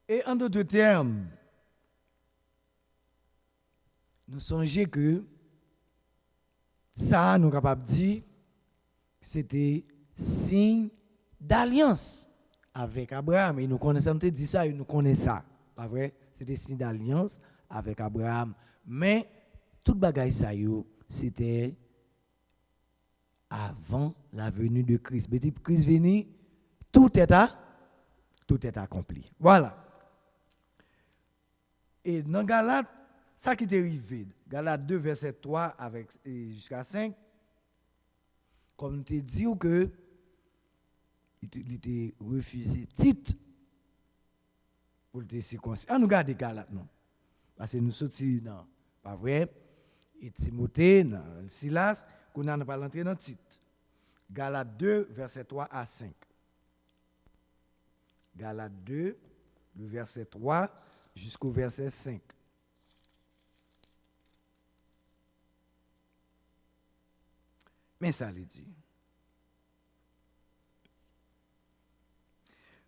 Et en d'autres termes, nous songeons que ça, nous sommes capables de dire, c'était signe d'alliance avec Abraham. Et nous connaissons, nous dit ça, et nous connaissons ça. Pas vrai? C'était signe d'alliance avec Abraham. Mais tout bagaille ça, c'était avant la venue de Christ. Mais depuis Christ venu, tout est accompli. Voilà. Et dans Galates, ça qui est arrivé, Galates 2, verset 3 jusqu'à 5, comme nous te dit que il était refusé titre pour le circoncis. On nous garde Galates, non? Parce que nous sortis, non, pas vrai? Et Timothée, Silas, qu'on n'a pas l'entrée dans le titre. Galates 2, verset 3 à 5. Galates 2, le verset 3 jusqu'au verset 5. Mais ça le dit.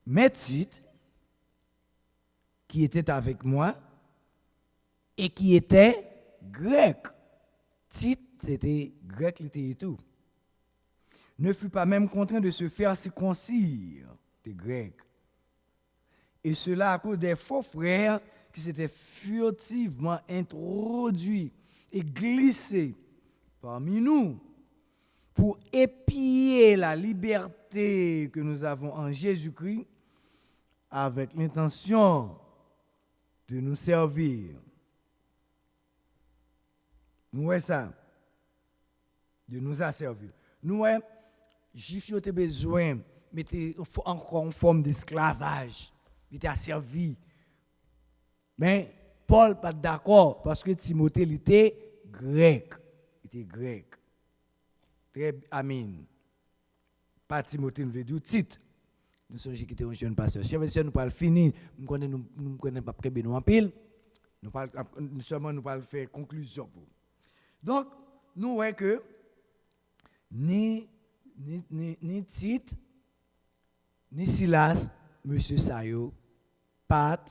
Mais Tite, qui était avec moi et qui était grec. Tite, c'était grec, il était et tout. Ne fut pas même contraint de se faire circoncire, des Grecs. Et cela à cause des faux frères qui s'étaient furtivement introduits et glissés parmi nous pour épier la liberté que nous avons en Jésus-Christ avec l'intention de nous servir. Nous voyons ça, de nous asservir. Nous voyons, Juifs ont besoin de mettre encore en forme d'esclavage. Il était asservi. Mais Paul pas d'accord parce que Timothée il était grec. Il était grec. Très amen. Pas Timothée, nous veut dire Tite. Nous sommes qui était un jeune pasteur. Chers frères, nous parlons fini. Nous connaissons pas très bien en pile. Nous parlons faire conclusion pour. Donc, nous voyons que ni Tite, ni Silas, Monsieur Sayo, pas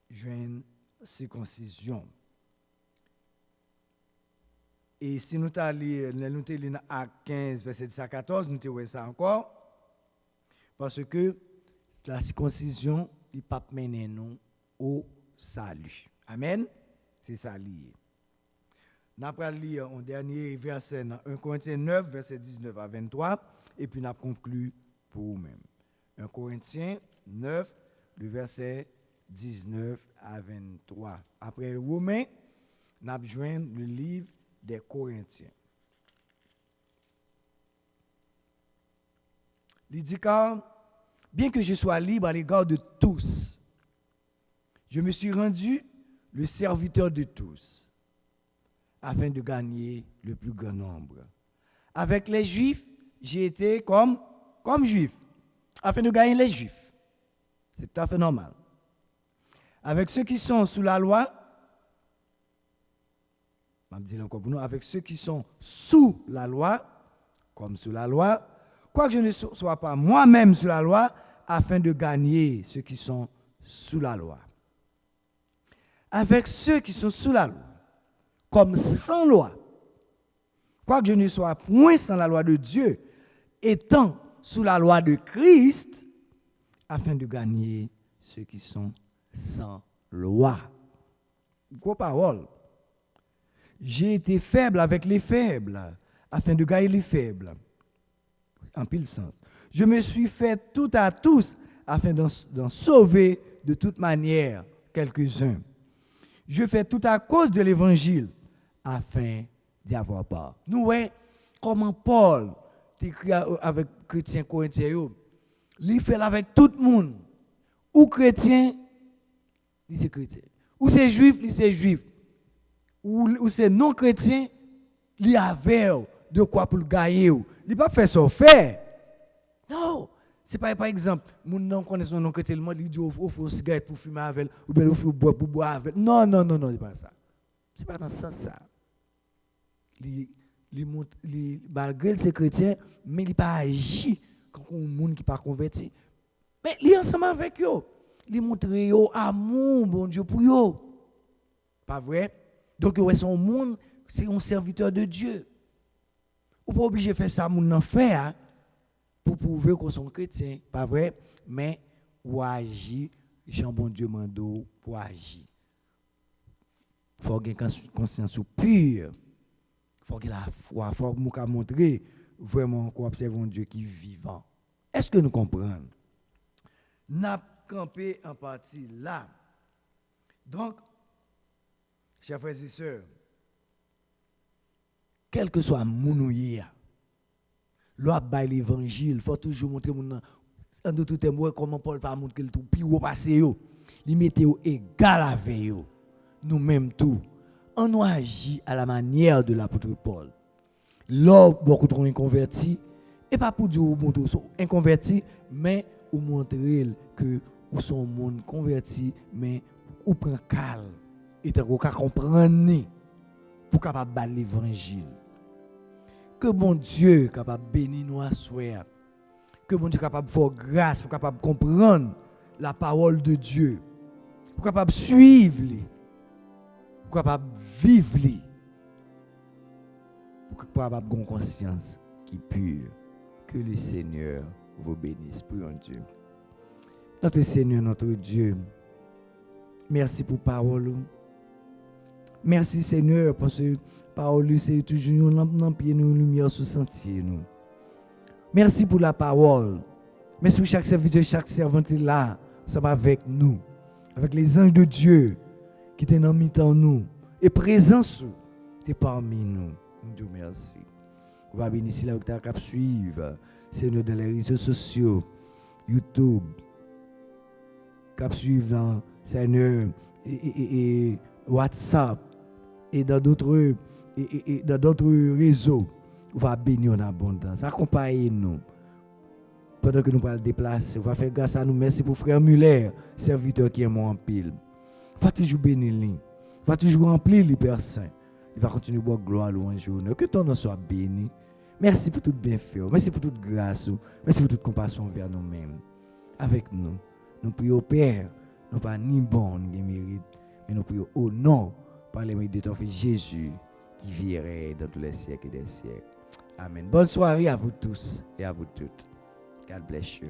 joindre circoncision. Et si nous lisons Actes 15, verset 10 à 14, nous voyons ça encore. Parce que la circoncision, il ne peut pas mener nous au salut. Amen. C'est ça lié. Nous allons lire un dernier verset dans 1 Corinthiens 9, verset 19 à 23, et puis nous conclure pour vous-même. 1 Corinthiens 9, le verset 19 à 23. Après Romains, nous allons joindre le livre des Corinthiens. Il dit car, bien que je sois libre à l'égard de tous, je me suis rendu le serviteur de tous, afin de gagner le plus grand nombre. Avec les Juifs, j'ai été comme Juif, afin de gagner les Juifs. C'est tout à fait normal. Avec ceux qui sont sous la loi, je dis encore pour nous, avec ceux qui sont sous la loi, comme sous la loi, quoique je ne sois pas moi-même sous la loi, afin de gagner ceux qui sont sous la loi. Avec ceux qui sont sous la loi, comme sans loi, quoique je ne sois point sans la loi de Dieu, étant sous la loi de Christ, afin de gagner ceux qui sont sans loi. Gros parole. J'ai été faible avec les faibles, afin de gagner les faibles. En pile sens. Je me suis fait tout à tous, afin d'en sauver de toute manière quelques-uns. Je fais tout à cause de l'évangile, afin d'y avoir part. Nous voyons comment Paul écrit avec les chrétiens corinthiens, il fait avec tout le monde. Ou chrétien, il c'est chrétien. Ou c'est juif, il c'est juif. Ou c'est non chrétien, il avait de quoi pour le gagner. Il n'a pas fait ça faire. Non. C'est pas par exemple, mon non connaît son non chrétien, il dit offre une cigarette pour fumer avec, ou bien offre boire pour boire avec. Non, c'est pas ça. C'est pas dans ce sens ça. Malgré ses chrétiens, mais il n'a pas agi comme un monde qui n'est pas converti. Mais il est ensemble avec eux. Il montre amour, bon Dieu, pour eux. Pas vrai? Donc, son monde, c'est un serviteur de Dieu. Ou pas obligé de faire ça, mon enfer, pour prouver qu'on sont chrétiens. Pas vrai? Mais, ou agir, Jean bon Dieu mando pour agir. Il faut avoir une conscience pure. Il faut que la foi, il faut montrer vraiment qu'on observe un Dieu qui est vivant. Est-ce que nous comprenons? Nous avons campé en partie là. Donc, chers frères et sœurs, quel que soit mon ouïe, l'on bail l'évangile, il faut toujours montrer mon en d'autres termes comment Paul pas montrer le tout puis au passé yo, il mettait égal avec yo. Nous-mêmes tout, on nous agit à la manière de l'apôtre Paul. L'homme beaucoup trop inconverti et pas pour dire montrer inconverti, mais ou montrer que ou son monde converti mais ou prend calme et t'as qu'à comprendre pour capable battre l'évangile. Que bon Dieu capable de bénir nous à soi. Que bon Dieu capable de faire grâce, pour capable de comprendre la parole de Dieu. Pour capable de suivre, pour capable de vivre, pour capable de avoir conscience qui est pure. Que le Seigneur vous bénisse. Prions Dieu. Notre Seigneur, notre Dieu, merci pour la parole. Merci Seigneur, parce que la parole, c'est toujours une lampe dans pied, une lumière sur le sentier. Merci pour la parole. Merci pour chaque serviteur, chaque servante là, ça va avec nous, avec les anges de Dieu qui étaient dans mi-temps nous, et présents c'est parmi nous. Dieu merci. On va bénir ici là où tu as suivre, Seigneur, dans les réseaux sociaux, YouTube, cap suivre dans Seigneur et WhatsApp et dans d'autres réseaux. On va bénir en abondance. Accompagnez-nous pendant que nous allons déplacer. On va faire grâce à nous. Merci pour frère Muller, serviteur qui est en pile. On va toujours bénir lui. On va toujours remplir les Père Saint. Il va continuer à boire gloire un jour. Que ton nom soit béni. Merci pour tout bienfait. Merci pour toute grâce. Merci pour toute compassion envers nous-mêmes. Avec nous. Nous prions au Père. Nous pas ni bon ni mérite. Mais nous prions au nom par les mérites de ton Fils Jésus qui virait dans tous les siècles et des siècles. Amen. Bonne soirée à vous tous et à vous toutes. God bless you.